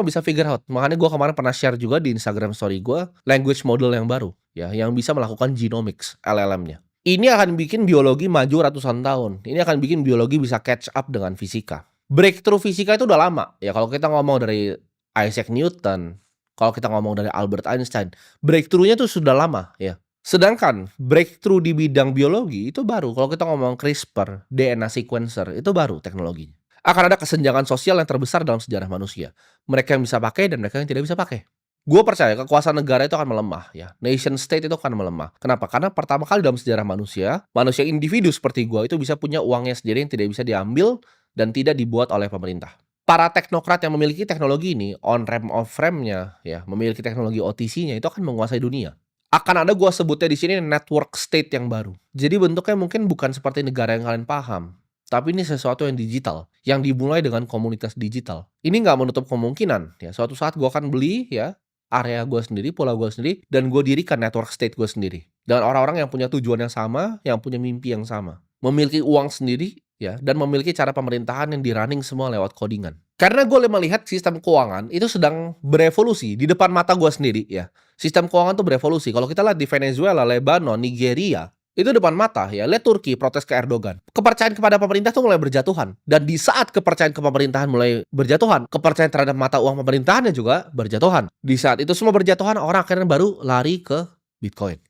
lo bisa figure out. Makanya gue kemarin pernah share juga di Instagram story gue, language model yang baru, ya, yang bisa melakukan genomics, LLM-nya. Ini akan bikin biologi maju ratusan tahun. Ini akan bikin biologi bisa catch up dengan fisika. Breakthrough fisika itu udah lama, ya kalau kita ngomong dari Isaac Newton, kalau kita ngomong dari Albert Einstein, breakthrough-nya tuh sudah lama, ya. Sedangkan breakthrough di bidang biologi itu baru. Kalau kita ngomong CRISPR, DNA sequencer, itu baru teknologinya. Akan ada kesenjangan sosial yang terbesar dalam sejarah manusia. Mereka yang bisa pakai dan mereka yang tidak bisa pakai. Gue percaya kekuasaan negara itu akan melemah, ya. Nation state itu akan melemah. Kenapa? Karena pertama kali dalam sejarah manusia, manusia individu seperti gue itu bisa punya uangnya sendiri yang tidak bisa diambil dan tidak dibuat oleh pemerintah. Para teknokrat yang memiliki teknologi ini, on-ramp off-ramp-nya, ya, memiliki teknologi OTC-nya itu akan menguasai dunia. Akan ada gua sebutnya di sini network state yang baru. Jadi bentuknya mungkin bukan seperti negara yang kalian paham, tapi ini sesuatu yang digital, yang dimulai dengan komunitas digital. Ini nggak menutup kemungkinan, ya, suatu saat gua akan beli, ya, area gua sendiri, pulau gua sendiri, dan gua dirikan network state gua sendiri. Dengan orang-orang yang punya tujuan yang sama, yang punya mimpi yang sama. Memiliki uang sendiri, ya, dan memiliki cara pemerintahan yang di-running semua lewat codingan. Karena gue melihat sistem keuangan itu sedang berevolusi di depan mata gue sendiri, ya. Sistem keuangan tuh berevolusi. Kalau kita lihat di Venezuela, Lebanon, Nigeria, itu depan mata, ya. Lihat Turki protes ke Erdogan. Kepercayaan kepada pemerintah tuh mulai berjatuhan. Dan di saat kepercayaan ke pemerintahan mulai berjatuhan, kepercayaan terhadap mata uang pemerintahannya juga berjatuhan. Di saat itu semua berjatuhan, orang akhirnya baru lari ke Bitcoin.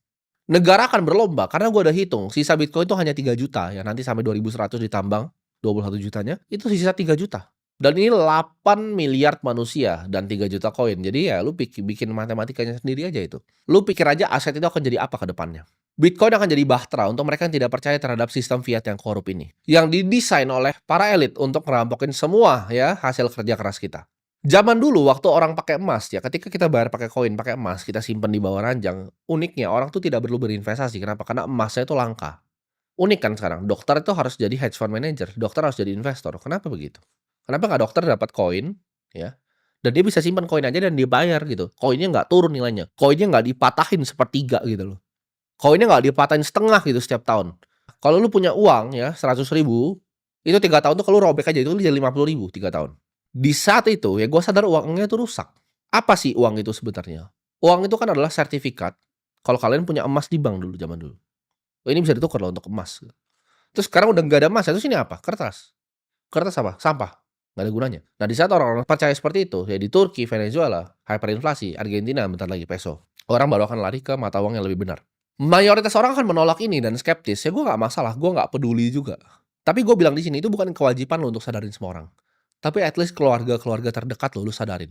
Negara akan berlomba, karena gue udah hitung, sisa Bitcoin itu hanya 3 juta, ya, nanti sampai 2100 ditambang, 21 jutanya, itu sisa 3 juta. Dan ini 8 miliar manusia dan 3 juta koin. Jadi ya lu bikin matematikanya sendiri aja itu. Lu pikir aja aset itu akan jadi apa ke depannya. Bitcoin akan jadi bahtera untuk mereka yang tidak percaya terhadap sistem fiat yang korup ini. Yang didesain oleh para elit untuk merampokin semua, ya, hasil kerja keras kita. Zaman dulu waktu orang pakai emas, ya, ketika kita bayar pakai koin, pakai emas, kita simpan di bawah ranjang, uniknya orang tuh tidak perlu berinvestasi. Kenapa? Karena emasnya itu langka. Unik kan sekarang, dokter itu harus jadi hedge fund manager, dokter harus jadi investor. Kenapa begitu? Kenapa nggak dokter dapat koin, ya, dan dia bisa simpan koin aja dan dibayar gitu. Koinnya nggak turun nilainya, koinnya nggak dipatahin sepertiga gitu loh. Koinnya nggak dipatahin setengah gitu setiap tahun. Kalau lu punya uang, ya, 100.000, itu 3 tahun tuh kalau robek aja itu jadi 50.000 3 tahun. Di saat itu, ya, gue sadar uangnya itu rusak. Apa sih uang itu sebenarnya? Uang itu kan adalah sertifikat kalau kalian punya emas di bank dulu, zaman dulu. Oh, ini bisa ditukar loh untuk emas. Terus sekarang udah nggak ada emas, terus ini apa? Kertas. Kertas apa? Sampah. Nggak ada gunanya. Nah, di saat orang-orang percaya seperti itu, ya, di Turki, Venezuela, hyperinflasi, Argentina bentar lagi peso, orang baru akan lari ke mata uang yang lebih benar. Mayoritas orang akan menolak ini dan skeptis. Ya gue nggak masalah, gue nggak peduli juga. Tapi gue bilang di sini itu bukan kewajiban lo untuk sadarin semua orang. Tapi at least keluarga-keluarga terdekat lo, lu sadarin.